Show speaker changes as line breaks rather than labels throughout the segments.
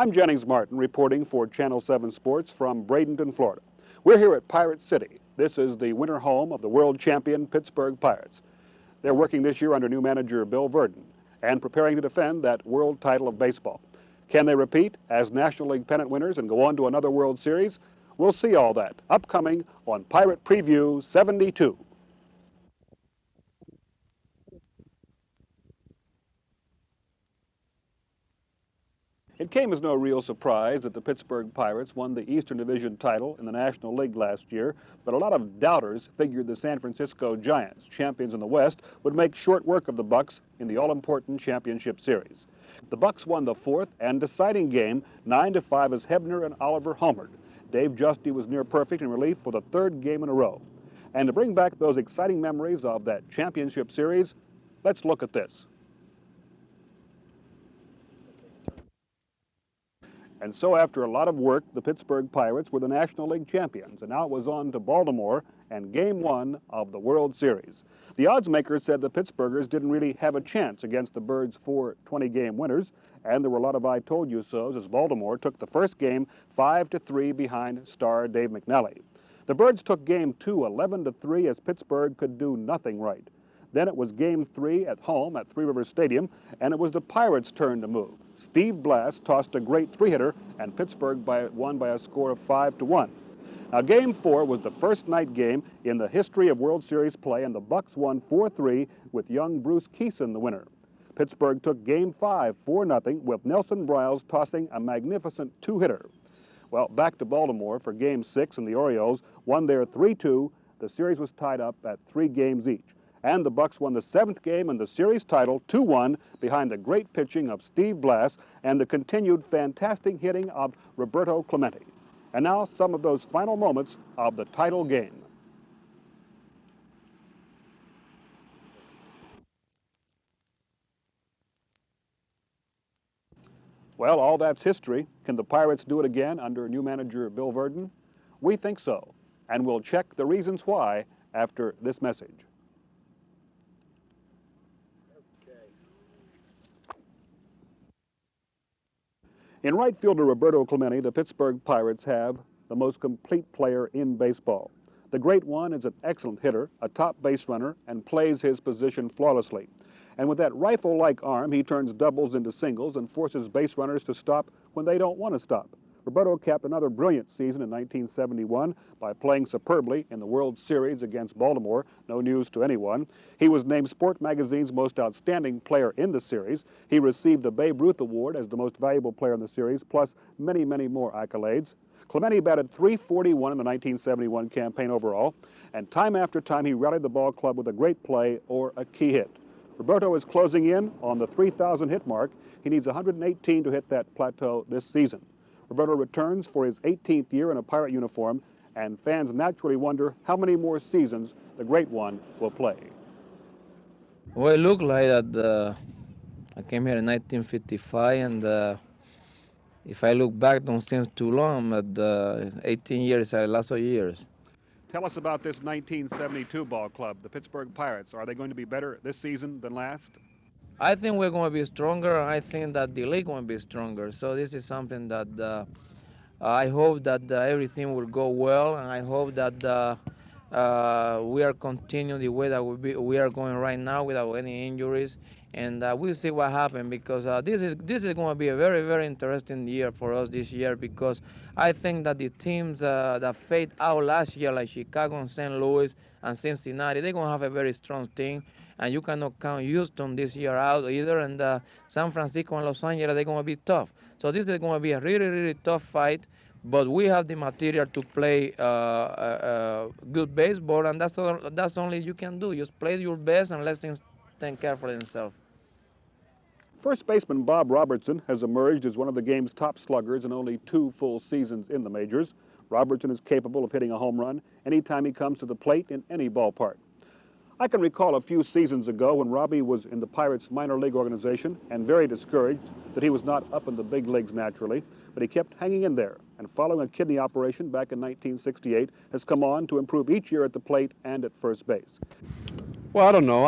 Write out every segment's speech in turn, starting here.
I'm Jennings Martin reporting for Channel 7 Sports from Bradenton, Florida. We're here at Pirate City. This is the winter home of the world champion Pittsburgh Pirates. They're working this year under new manager Bill Virdon and preparing to defend that world title of baseball. Can they repeat as National League pennant winners and go on to another World Series? We'll see all that upcoming on Pirate Preview 72. It came as no real surprise that the Pittsburgh Pirates won the Eastern Division title in the National League last year, but a lot of doubters figured the San Francisco Giants, champions in the West, would make short work of the Bucks in the all-important championship series. The Bucks won the fourth and deciding game 9-5 as Hebner and Oliver homered. Dave Justy was near perfect in relief for the third game in a row. And to bring back those exciting memories of that championship series, let's look at this. And so after a lot of work, the Pittsburgh Pirates were the National League champions, and now it was on to Baltimore and Game 1 of the World Series. The odds makers said the Pittsburghers didn't really have a chance against the Birds' 4 20-game winners, and there were a lot of I-told-you-sos as Baltimore took the first game 5-3 behind star Dave McNally. The Birds took Game 2 11-3 as Pittsburgh could do nothing right. Then it was Game 3 at home at Three Rivers Stadium, and it was the Pirates' turn to move. Steve Blass tossed a great three-hitter, and Pittsburgh won by a score of 5-1. Now, Game 4 was the first night game in the history of World Series play, and the Bucks won 4-3 with young Bruce Keeson the winner. Pittsburgh took Game 5 4-0 with Nelson Briles tossing a magnificent two-hitter. Well, back to Baltimore for Game 6, and the Orioles won there 3-2. The series was tied up at 3 games each. And the Bucks won the 7th game and the series title 2-1 behind the great pitching of Steve Blass and the continued fantastic hitting of Roberto Clemente. And now some of those final moments of the title game. Well, all that's history. Can the Pirates do it again under new manager Bill Virdon? We think so, and we'll check the reasons why after this message. In right fielder Roberto Clemente, the Pittsburgh Pirates have the most complete player in baseball. The great one is an excellent hitter, a top base runner, and plays his position flawlessly. And with that rifle-like arm, he turns doubles into singles and forces base runners to stop when they don't want to stop. Roberto capped another brilliant season in 1971 by playing superbly in the World Series against Baltimore, no news to anyone. He was named Sport Magazine's most outstanding player in the series. He received the Babe Ruth Award as the most valuable player in the series, plus many, many more accolades. Clemente batted .341 in the 1971 campaign overall, and time after time he rallied the ball club with a great play or a key hit. Roberto is closing in on the 3,000 hit mark. He needs 118 to hit that plateau this season. Roberto returns for his 18th year in a Pirate uniform, and fans naturally wonder how many more seasons the great one will play.
Well, it looked like that I came here in 1955, and if I look back, don't seem too long, but 18 years are lots of years.
Tell us about this 1972 ball club, the Pittsburgh Pirates. Are they going to be better this season than last?
I think we're going to be stronger. I think that the league going to be stronger. So this is something that I hope that everything will go well, and I hope that we are continuing the way that we are going right now without any injuries, and we'll see what happens, because this is going to be a very, very interesting year for us this year, because I think that the teams that faded out last year, like Chicago and St. Louis and Cincinnati, they're going to have a very strong team, and you cannot count Houston this year out either, and San Francisco and Los Angeles, they're going to be tough. So this is going to be a really, really tough fight. But we have the material to play good baseball, and that's only you can do. Just play your best and let things take care for themselves.
First baseman Bob Robertson has emerged as one of the game's top sluggers in only 2 full seasons in the majors. Robertson is capable of hitting a home run anytime he comes to the plate in any ballpark. I can recall a few seasons ago when Robbie was in the Pirates minor league organization and very discouraged that he was not up in the big leagues naturally, but he kept hanging in there, and following a kidney operation back in 1968 has come on to improve each year at the plate and at first base.
Well, I don't know.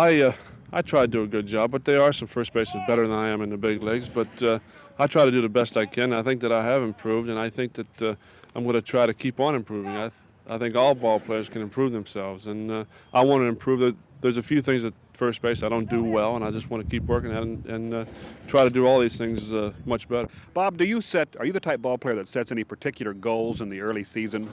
I try to do a good job, but there are some first bases better than I am in the big leagues. But I try to do the best I can. I think that I have improved, and I think that I'm going to try to keep on improving. I think all ball players can improve themselves, and I want to improve. There's a few things at first base I don't do well, and I just want to keep working at it and try to do all these things much better.
Bob, are you the type ball player that sets any particular goals in the early season?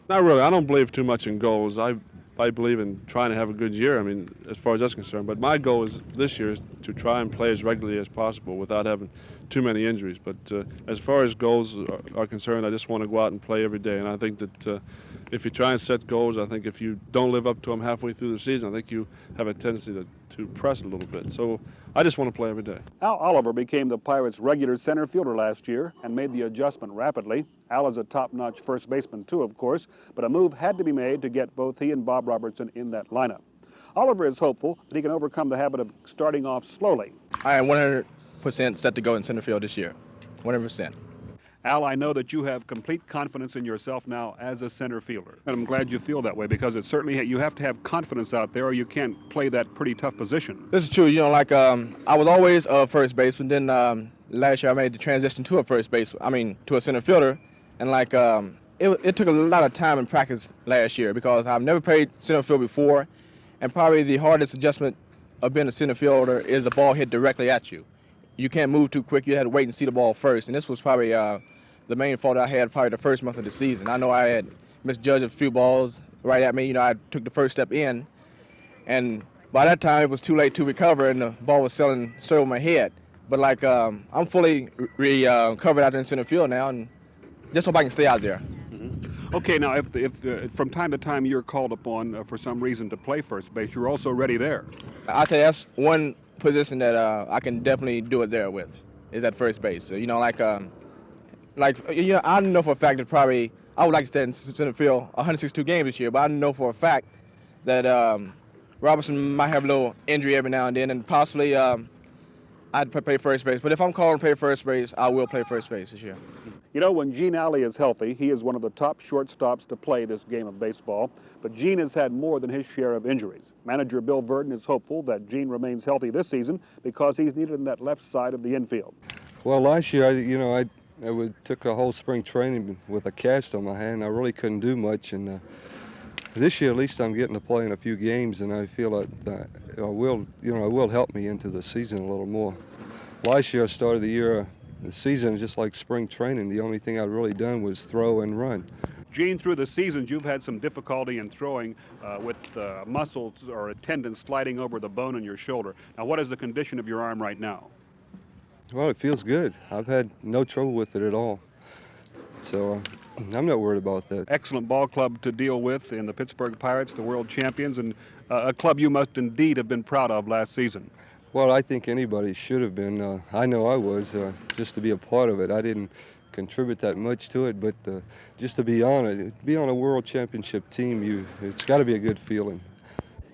Not really. I don't believe too much in goals. I believe in trying to have a good year, I mean, as far as that's concerned. But my goal this year is to try and play as regularly as possible without having too many injuries. But as far as goals are concerned, I just want to go out and play every day. And I think that if you try and set goals, I think if you don't live up to them halfway through the season, I think you have a tendency to press a little bit. So I just want to play every day.
Al Oliver became the Pirates' regular center fielder last year and made the adjustment rapidly. Al is a top-notch first baseman too, of course, but a move had to be made to get both he and Bob Robertson in that lineup. Oliver is hopeful that he can overcome the habit of starting off slowly.
I am 100% set to go in center field this year, 100%.
Al, I know that you have complete confidence in yourself now as a center fielder. And I'm glad you feel that way because it certainly you have to have confidence out there or you can't play that pretty tough position.
This is true. You know, like I was always a first baseman. Then last year I made the transition to a center fielder. And like it took a lot of time and practice last year because I've never played center field before. And probably the hardest adjustment of being a center fielder is the ball hit directly at you. You can't move too quick. You had to wait and see the ball first. And this was probably the main fault I had probably the first month of the season. I know I had misjudged a few balls right at me. You know, I took the first step in, and by that time it was too late to recover, and the ball was sailing straight over my head. But like I'm fully covered out there in center field now, and just hope I can stay out there.
Mm-hmm. Okay, now if from time to time you're called upon for some reason to play first base, you're also ready there.
I tell you, that's one position that I can definitely do it there with, is at first base. So, you know, I know for a fact that probably I would like to stay in center field 162 games this year, but I know for a fact that Robertson might have a little injury every now and then, and possibly I'd play first base. But if I'm called to play first base, I will play first base this year.
You know, when Gene Alley is healthy, he is one of the top shortstops to play this game of baseball. But Gene has had more than his share of injuries. Manager Bill Virdon is hopeful that Gene remains healthy this season because he's needed in that left side of the infield.
Well, last year, I took a whole spring training with a cast on my hand. I really couldn't do much, and this year at least I'm getting to play in a few games, and I feel that it will help me into the season a little more. Last year I started the season just like spring training. The only thing I'd really done was throw and run.
Gene, through the seasons, you've had some difficulty in throwing with muscles or a tendon sliding over the bone in your shoulder. Now, what is the condition of your arm right now?
Well, it feels good. I've had no trouble with it at all. So I'm not worried about that.
Excellent ball club to deal with in the Pittsburgh Pirates, the world champions, and a club you must indeed have been proud of last season.
Well, I think anybody should have been. I know I was, just to be a part of it. I didn't contribute that much to it, but just to be on a world championship team, it's got to be a good feeling.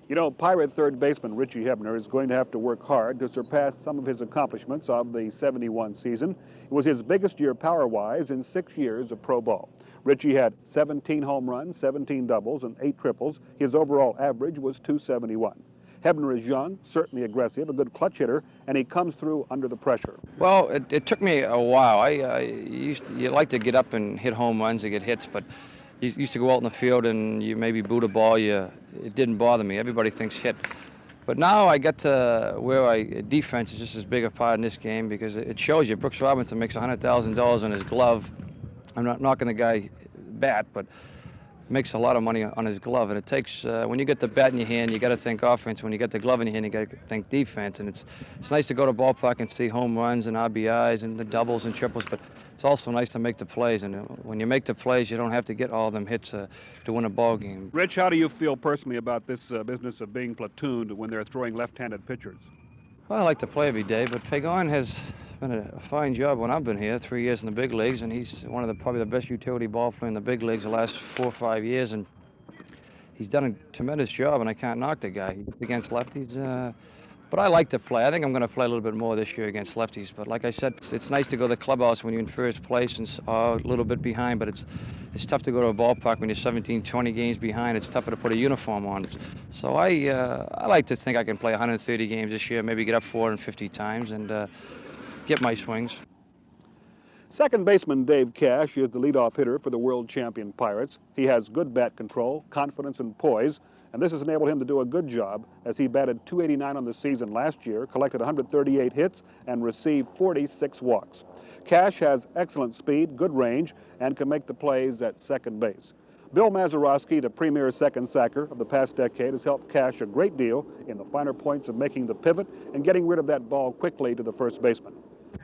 You know, Pirate third baseman Richie Hebner is going to have to work hard to surpass some of his accomplishments of the '71 season. It was his biggest year power-wise in 6 years of pro ball. Richie had 17 home runs, 17 doubles, and 8 triples. His overall average was .271. Hebner is young, certainly aggressive, a good clutch hitter, and he comes through under the pressure.
Well, it took me a while. You like to get up and hit home runs and get hits, but you used to go out in the field and you maybe boot a ball. It didn't bother me. Everybody thinks hit. But now I get to where defense is just as big a part in this game because it shows you. Brooks Robinson makes $100,000 on his glove. I'm not knocking the guy bat, but makes a lot of money on his glove, and it takes when you get the bat in your hand, you got to think offense. When you get the glove in your hand, you got to think defense. And it's nice to go to ballpark and see home runs and RBIs and the doubles and triples, but it's also nice to make the plays. And when you make the plays, you don't have to get all them hits to win a ball game.
Rich, how do you feel personally about this business of being platooned when they're throwing left-handed pitchers?
Well, I like to play every day, but Pagan has been a fine job when I've been here, 3 years in the big leagues, and he's probably the best utility ball player in the big leagues the last 4 or 5 years, and he's done a tremendous job, and I can't knock the guy. Against lefties, But I like to play. I think I'm going to play a little bit more this year against lefties. But like I said, it's nice to go to the clubhouse when you're in first place and a little bit behind. But it's tough to go to a ballpark when you're 17, 20 games behind. It's tougher to put a uniform on. So I like to think I can play 130 games this year, maybe get up 450 times and get my swings.
Second baseman Dave Cash is the leadoff hitter for the world champion Pirates. He has good bat control, confidence, and poise, and this has enabled him to do a good job as he batted .289 on the season last year, collected 138 hits, and received 46 walks. Cash has excellent speed, good range, and can make the plays at second base. Bill Mazeroski, the premier second sacker of the past decade, has helped Cash a great deal in the finer points of making the pivot and getting rid of that ball quickly to the first baseman.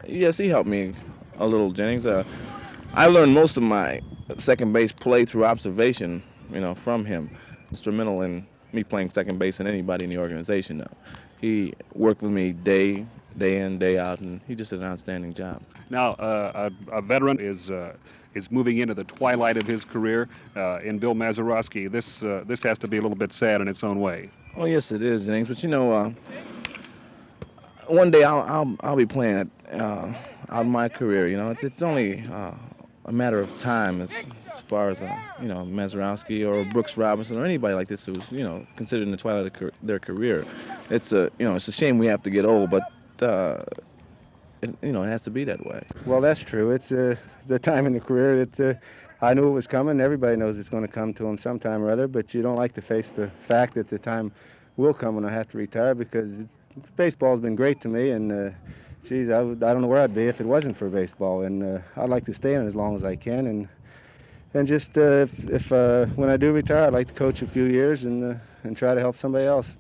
Yes, he helped me a little, Jennings. I learned most of my second base play through observation, from him. Instrumental in me playing second base and anybody in the organization now. He worked with me day in, day out, and he just did an outstanding job.
Now, a veteran is moving into the twilight of his career. In Bill Mazeroski, this has to be a little bit sad in its own way.
Oh yes, it is, Jennings. But one day I'll be playing out my career. It's only a matter of time as far as Mazeroski or Brooks Robinson or anybody like this who's considered in the twilight of their career. It's a shame we have to get old, but it has to be that way.
Well, that's true. It's the time in the career that I knew it was coming. Everybody knows it's going to come to them sometime or other, but you don't like to face the fact that the time will come when I have to retire, because baseball's been great to me, and geez, I don't know where I'd be if it wasn't for baseball, and I'd like to stay in it as long as I can, and just if when I do retire, I'd like to coach a few years and try to help somebody else.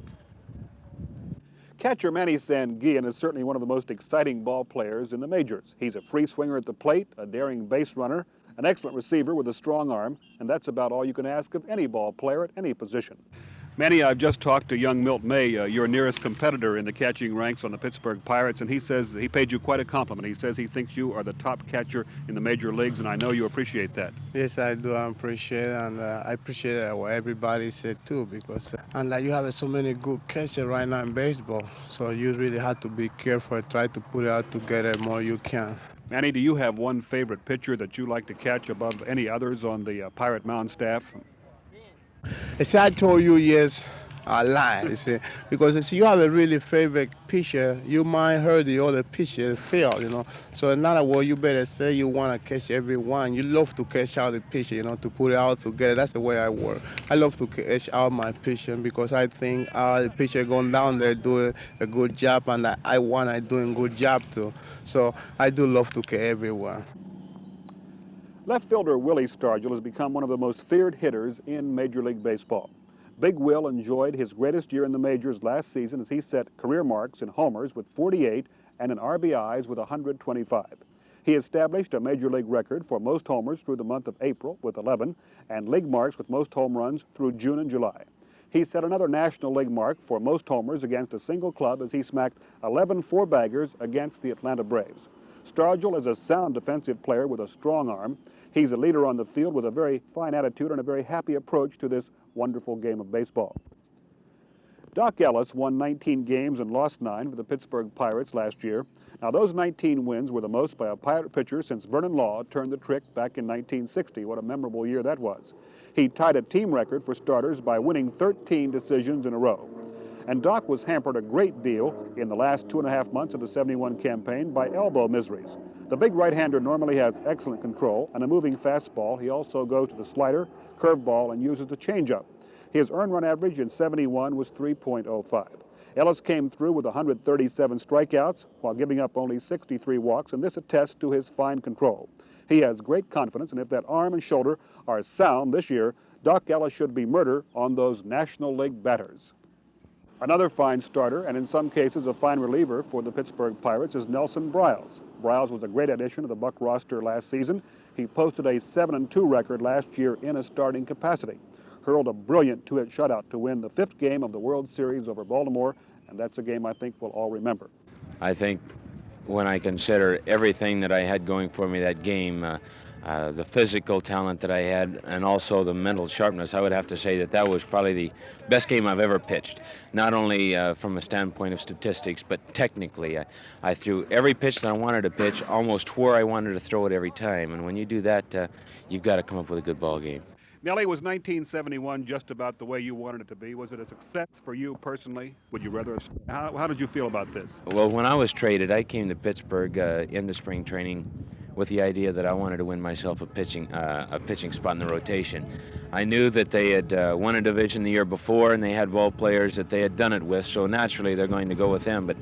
Catcher Manny Sanguillen is certainly one of the most exciting ball players in the majors. He's a free swinger at the plate, a daring base runner, an excellent receiver with a strong arm, and that's about all you can ask of any ball player at any position. Manny, I've just talked to young Milt May, your nearest competitor in the catching ranks on the Pittsburgh Pirates, and he says he paid you quite a compliment. He says he thinks you are the top catcher in the major leagues, and I know you appreciate that.
Yes, I do. I appreciate it, and I appreciate what everybody said too, because you have so many good catchers right now in baseball, so you really have to be careful, try to put it out together more you can.
Manny, do you have one favorite pitcher that you like to catch above any others on the Pirate Mound staff?
As I told you, yes, I lie. Because you have a really favorite pitcher, you might hear the other pitcher fail, So in other words, you better say you want to catch everyone. You love to catch out the pitcher, to put it out together. That's the way I work. I love to catch out my pitcher because I think the pitcher going down there doing a good job, and I want to doing a good job too. So I do love to catch everyone.
Left fielder Willie Stargell has become one of the most feared hitters in Major League Baseball. Big Will enjoyed his greatest year in the majors last season as he set career marks in homers with 48 and in RBIs with 125. He established a Major League record for most homers through the month of April with 11 and league marks with most home runs through June and July. He set another National League mark for most homers against a single club as he smacked 11 four-baggers against the Atlanta Braves. Stargell is a sound defensive player with a strong arm. He's a leader on the field with a very fine attitude and a very happy approach to this wonderful game of baseball. Doc Ellis won 19 games and lost 9 for the Pittsburgh Pirates last year. Now, those 19 wins were the most by a Pirate pitcher since Vernon Law turned the trick back in 1960. What a memorable year that was. He tied a team record for starters by winning 13 decisions in a row. And Doc was hampered a great deal in the last 2.5 months of the 71 campaign by elbow miseries. The big right-hander normally has excellent control and a moving fastball. He also goes to the slider, curveball, and uses the changeup. His earned run average in 71 was 3.05. Ellis came through with 137 strikeouts while giving up only 63 walks, and this attests to his fine control. He has great confidence, and if that arm and shoulder are sound this year, Doc Ellis should be murder on those National League batters. Another fine starter, and in some cases a fine reliever for the Pittsburgh Pirates, is Nelson Briles. Briles was a great addition to the Buck roster last season. He posted a 7-2 record last year in a starting capacity. Hurled a brilliant 2-hit shutout to win the 5th game of the World Series over Baltimore, and that's a game I think we'll all remember.
I think when I consider everything that I had going for me that game, the physical talent that I had, and also the mental sharpness, I would have to say that that was probably the best game I've ever pitched. Not only from a standpoint of statistics, but technically. I threw every pitch that I wanted to pitch, almost where I wanted to throw it every time. And when you do that, you've got to come up with a good ball game.
Nellie, was 1971 just about the way you wanted it to be? Was it a success for you personally? Would you rather? How did you feel about this?
Well, when I was traded, I came to Pittsburgh into spring training with the idea that I wanted to win myself a pitching spot in the rotation. I knew that they had won a division the year before, and they had ball players that they had done it with, so naturally they're going to go with them. But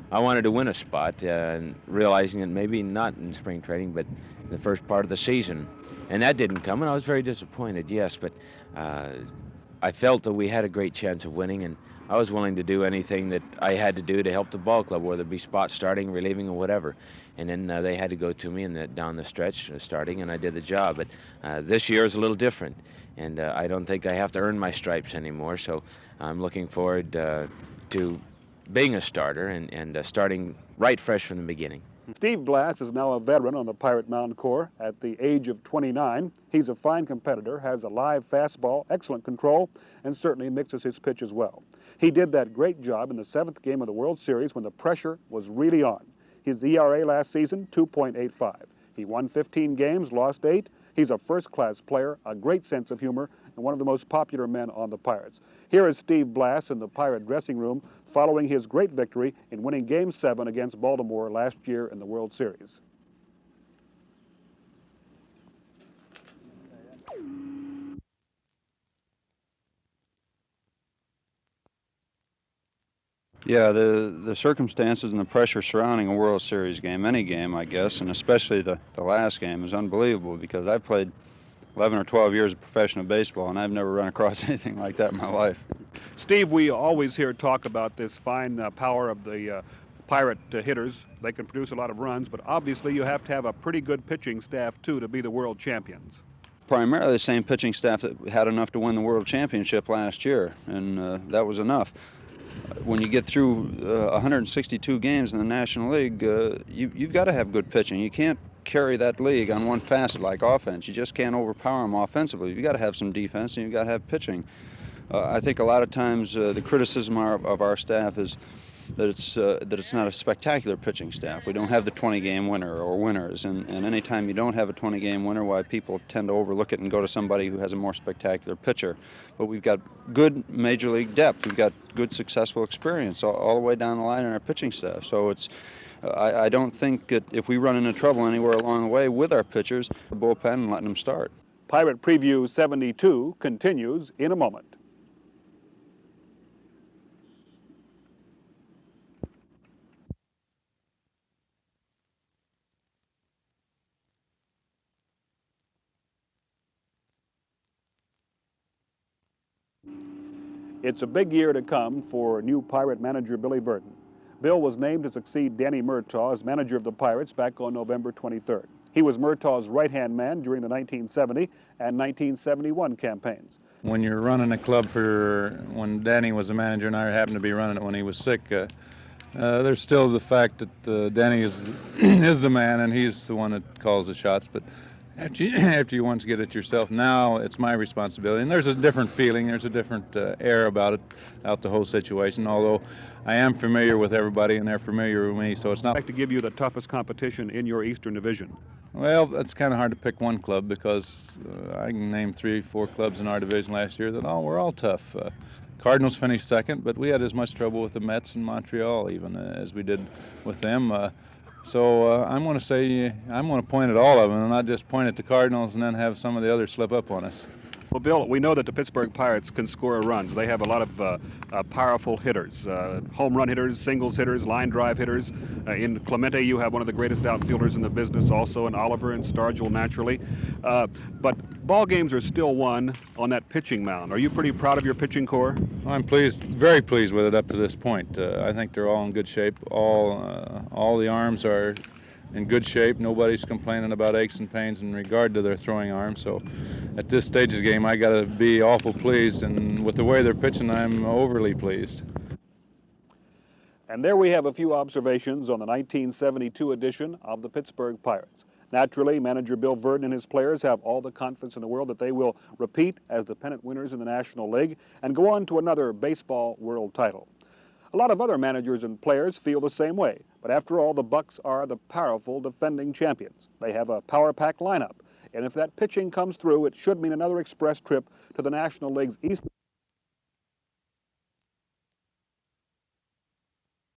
I wanted to win a spot, and realizing that maybe not in spring training, but in the first part of the season. And that didn't come, and I was very disappointed, yes, but I felt that we had a great chance of winning, and I was willing to do anything that I had to do to help the ball club, whether it be spot starting, relieving, or whatever. And then they had to go to me down the stretch starting, and I did the job. But this year is a little different, and I don't think I have to earn my stripes anymore, so I'm looking forward to being a starter and starting right fresh from the beginning.
Steve Blass is now a veteran on the Pirate Mound Corps at the age of 29. He's a fine competitor, has a live fastball, excellent control, and certainly mixes his pitch as well. He did that great job in the 7th game of the World Series when the pressure was really on. His ERA last season, 2.85. He won 15 games, lost 8. He's a first-class player, a great sense of humor, and one of the most popular men on the Pirates. Here is Steve Blass in the Pirate dressing room following his great victory in winning Game 7 against Baltimore last year in the World Series.
Yeah, the circumstances and the pressure surrounding a World Series game, any game, I guess, and especially the last game, is unbelievable because I've played 11 or 12 years of professional baseball, and I've never run across anything like that in my life.
Steve, we always hear talk about this fine power of the Pirate hitters. They can produce a lot of runs, but obviously you have to have a pretty good pitching staff, too, to be the world champions.
Primarily the same pitching staff that had enough to win the World Championship last year, and that was enough. When you get through 162 games in the National League, you've got to have good pitching. You can't carry that league on one facet like offense. You just can't overpower them offensively. You've got to have some defense, and you've got to have pitching. I think a lot of times the criticism of our staff is that it's not a spectacular pitching staff. We don't have the 20-game winner or winners, and anytime you don't have a 20-game winner, why people tend to overlook it and go to somebody who has a more spectacular pitcher. But we've got good major league depth. We've got good successful experience all the way down the line in our pitching staff. So it's I don't think that if we run into trouble anywhere along the way with our pitchers, the bullpen and letting them start.
Pirate Preview 72 continues in a moment. It's a big year to come for new Pirate manager Billy Virdon. Bill was named to succeed Danny Murtaugh as manager of the Pirates back on November 23rd. He was Murtaugh's right-hand man during the 1970 and 1971 campaigns.
When you're running a club when Danny was a manager and I happened to be running it when he was sick, there's still the fact that Danny is the man and he's the one that calls the shots. But after you once get it yourself, now it's my responsibility. And there's a different feeling, there's a different air about the whole situation, although I am familiar with everybody and they're familiar with me, so it's not...
I'd like to give you the toughest competition in your Eastern Division.
Well, it's kind of hard to pick one club because I can name 3 or 4 clubs in our division last year that were all tough. Cardinals finished second, but we had as much trouble with the Mets and Montreal even as we did with them. So I'm going to say, I'm going to point at all of them and not just point at the Cardinals and then have some of the others slip up on us.
Well, Bill, we know that the Pittsburgh Pirates can score runs. They have a lot of powerful hitters, home run hitters, singles hitters, line drive hitters. In Clemente, you have one of the greatest outfielders in the business also, and Oliver and Stargell naturally. But ball games are still won on that pitching mound. Are you pretty proud of your pitching corps?
I'm pleased, very pleased with it up to this point. I think they're all in good shape. All the arms are in good shape. Nobody's complaining about aches and pains in regard to their throwing arms. So at this stage of the game, I got to be awful pleased, and with the way they're pitching, I'm overly pleased.
And there we have a few observations on the 1972 edition of the Pittsburgh Pirates. Naturally, manager Bill Virdon and his players have all the confidence in the world that they will repeat as the pennant winners in the National League and go on to another baseball world title. A lot of other managers and players feel the same way, but after all, the Bucks are the powerful defending champions. They have a power-packed lineup, and if that pitching comes through, it should mean another express trip to the National League's Eastern